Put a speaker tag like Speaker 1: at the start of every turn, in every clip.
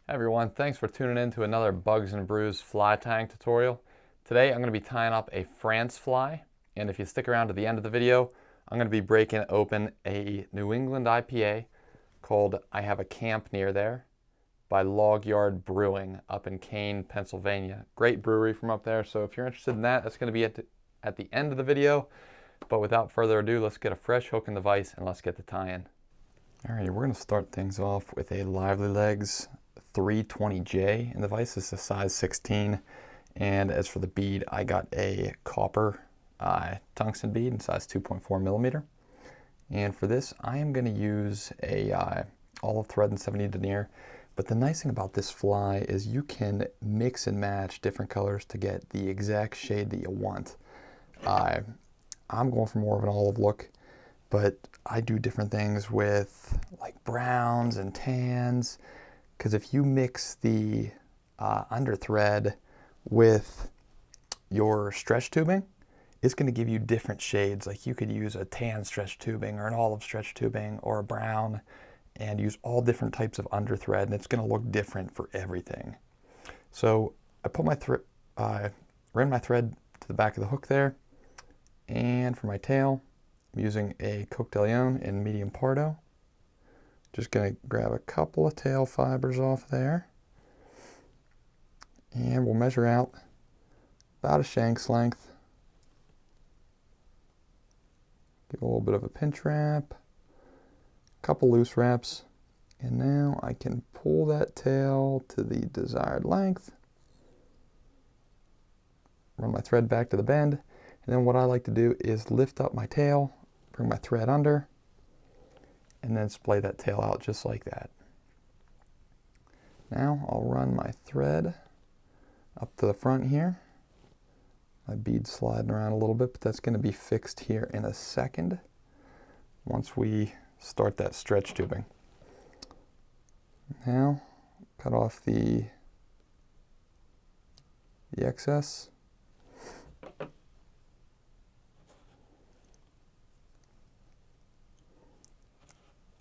Speaker 1: Hey everyone, thanks for tuning in to another Bugs and Brews fly tying tutorial. Today I'm going to be tying up a France fly, and if you stick around to the end of the video, I'm going to be breaking open a New England IPA called I Have a Camp Near There by Logyard Brewing up in Kane, Pennsylvania. Great brewery from up there, so if you're interested in that, that's going to be at the end of the video. But without further ado, let's get a fresh hook in the vise and let's get to tying. Alrighty, we're going to start things off with a Lively Legs 320J, and the vise is a size 16. And as for the bead, I got a copper tungsten bead in size 2.4 millimeter. And for this, I am going to use a olive thread and 70 denier. But the nice thing about this fly is you can mix and match different colors to get the exact shade that you want. I'm going for more of an olive look, but I do different things with like browns and tans. Because if you mix the under thread with your stretch tubing, it's going to give you different shades. Like you could use a tan stretch tubing or an olive stretch tubing or a brown and use all different types of under thread, and it's going to look different for everything. So I put my ran my thread to the back of the hook there, and for my tail, I'm using a Coq de Leon in medium Pardo. Just going to grab a couple of tail fibers off there, and we'll measure out about a shank's length. Give a little bit of a pinch wrap, a couple loose wraps, and now I can pull that tail to the desired length. Run my thread back to the bend, and then what I like to do is lift up my tail, bring my thread under, and then splay that tail out just like that. Now I'll run my thread up to the front here. My bead's sliding around a little bit, but that's going to be fixed here in a second once we start that stretch tubing. Now cut off the excess.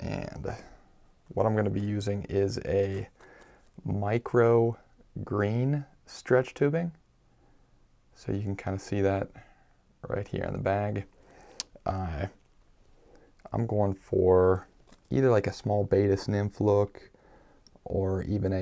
Speaker 1: And what I'm going to be using is a micro green stretch tubing. So you can kind of see that right here in the bag. I'm going for either like a small Baetis nymph look or even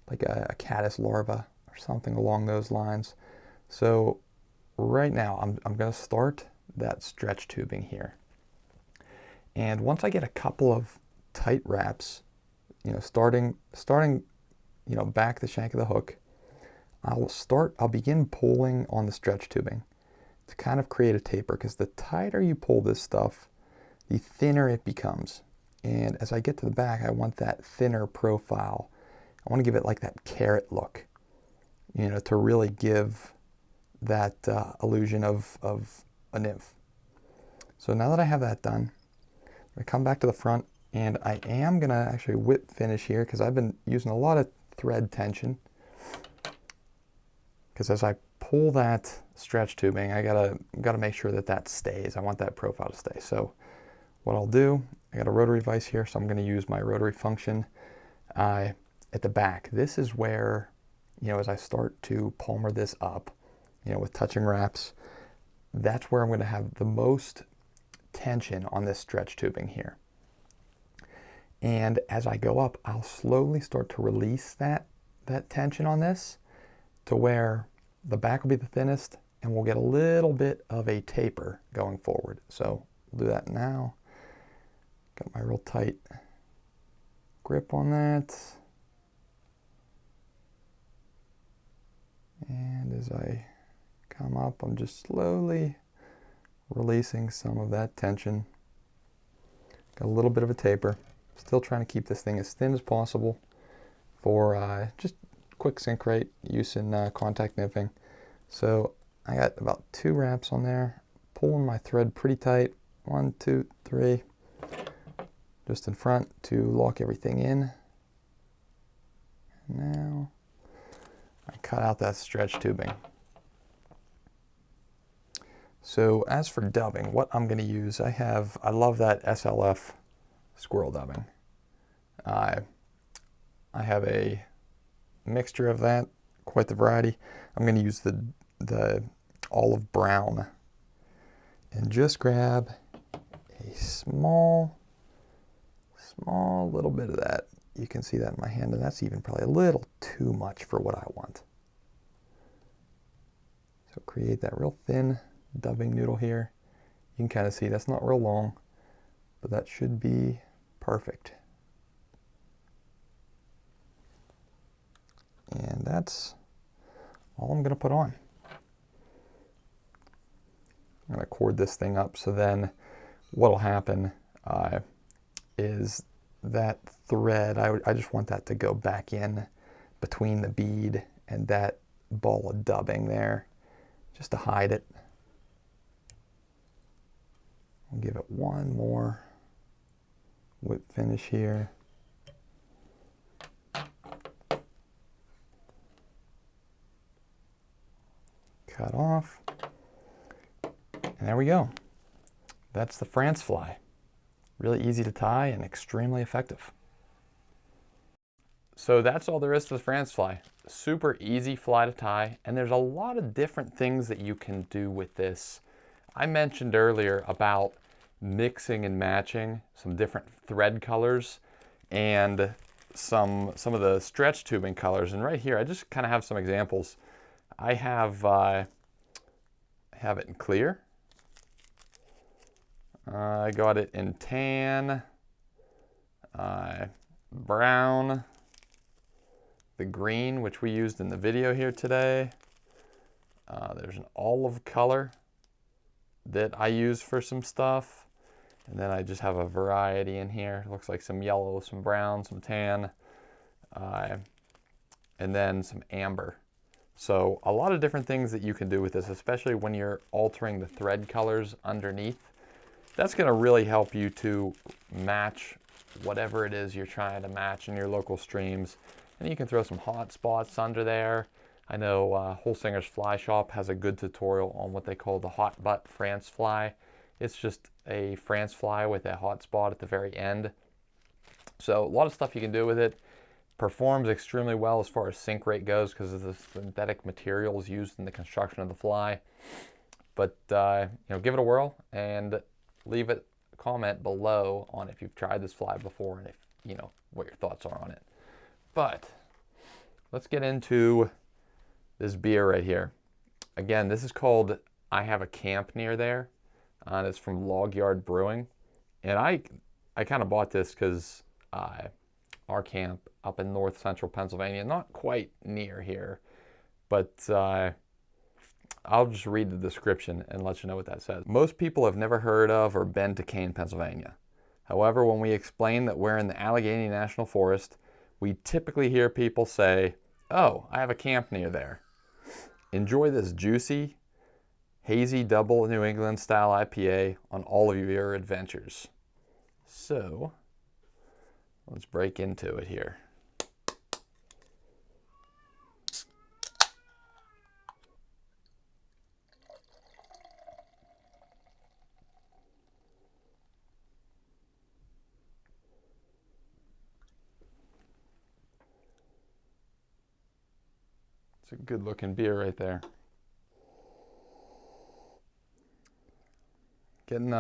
Speaker 1: like a caddis larva or something along those lines. So right now I'm going to start that stretch tubing here. And once I get a couple of tight wraps, starting, back the shank of the hook, I'll begin pulling on the stretch tubing to kind of create a taper, because the tighter you pull this stuff, the thinner it becomes. And as I get to the back, I want that thinner profile. I want to give it like that carrot look, to really give that illusion of a nymph. So now that I have that done, I come back to the front, and I am going to actually whip finish here because I've been using a lot of thread tension. Because as I pull that stretch tubing, I gotta make sure that stays. I want that profile to stay. So what I'll do, I got a rotary vise here, so I'm going to use my rotary function at the back. This is where, as I start to palmer this up, with touching wraps, that's where I'm going to have the most tension on this stretch tubing here. And as I go up, I'll slowly start to release that tension on this to where the back will be the thinnest, and we'll get a little bit of a taper going forward. So we'll do that now. Got my real tight grip on that. And as I come up, I'm just slowly releasing some of that tension. Got a little bit of a taper. Still trying to keep this thing as thin as possible for just quick sink rate use in contact nymphing. So I got about 2 wraps on there, pulling my thread pretty tight. 1, 2, 3, just in front to lock everything in. And now I cut out that stretch tubing. So as for dubbing, what I'm going to use, I love that SLF squirrel dubbing. I have a mixture of that, quite the variety. I'm going to use the olive brown and just grab a small little bit of that. You can see that in my hand, and that's even probably a little too much for what I want. So create that real thin dubbing noodle here. You can kind of see that's not real long, but that should be perfect. And that's all I'm going to put on. I'm going to cord this thing up, so then what will happen is that thread, I just want that to go back in between the bead and that ball of dubbing there, just to hide it. I'll give it one more whip finish here. Cut off. And there we go. That's the France fly. Really easy to tie and extremely effective. So that's all there is to the France fly. Super easy fly to tie, and there's a lot of different things that you can do with this. I mentioned earlier about mixing and matching some different thread colors and some of the stretch tubing colors. And right here, I just kind of have some examples. I have it in clear. I got it in tan, brown, the green, which we used in the video here today. There's an olive color that I use for some stuff. And then I just have a variety in here. It looks like some yellow, some brown, some tan, and then some amber. So a lot of different things that you can do with this, especially when you're altering the thread colors underneath. That's going to really help you to match whatever it is you're trying to match in your local streams. And you can throw some hot spots under there. I know Holsinger's Fly Shop has a good tutorial on what they call the hot butt France fly. It's just a France fly with a hot spot at the very end. So a lot of stuff you can do with it. Performs extremely well as far as sink rate goes because of the synthetic materials used in the construction of the fly. But you know, give it a whirl and leave a comment below on if you've tried this fly before and if you know what your thoughts are on it. But let's get into this beer right here. Again, this is called I Have a Camp Near There. And it's from Logyard Brewing. And I kind of bought this because our camp up in north central Pennsylvania, not quite near here, but I'll just read the description and let you know what that says. Most people have never heard of or been to Kane, Pennsylvania. However, when we explain that we're in the Allegheny National Forest, we typically hear people say, "Oh, I have a camp near there." Enjoy this juicy, hazy double New England style IPA on all of your adventures. So let's break into it here. It's a good looking beer right there. Getting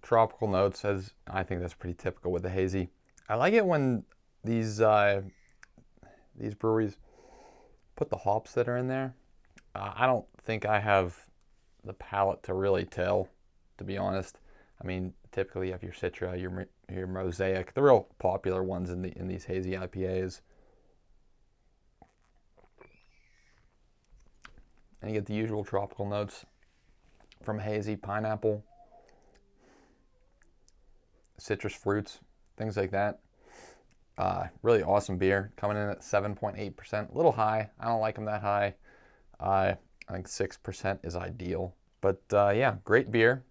Speaker 1: tropical notes, as I think that's pretty typical with the hazy. I like it when these breweries put the hops that are in there. I don't think I have the palate to really tell, to be honest. I mean, typically you have your Citra, your Mosaic, the real popular ones in these hazy IPAs. And you get the usual tropical notes from hazy, pineapple, citrus fruits, things like that. Really awesome beer, coming in at 7.8%, a little high. I don't like them that high. I think 6% is ideal. But yeah, great beer.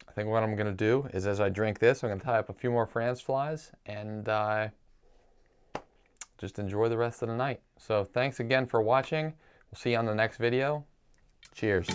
Speaker 1: I think what I'm gonna do is as I drink this, I'm gonna tie up a few more France flies and just enjoy the rest of the night. So thanks again for watching. We'll see you on the next video. Cheers.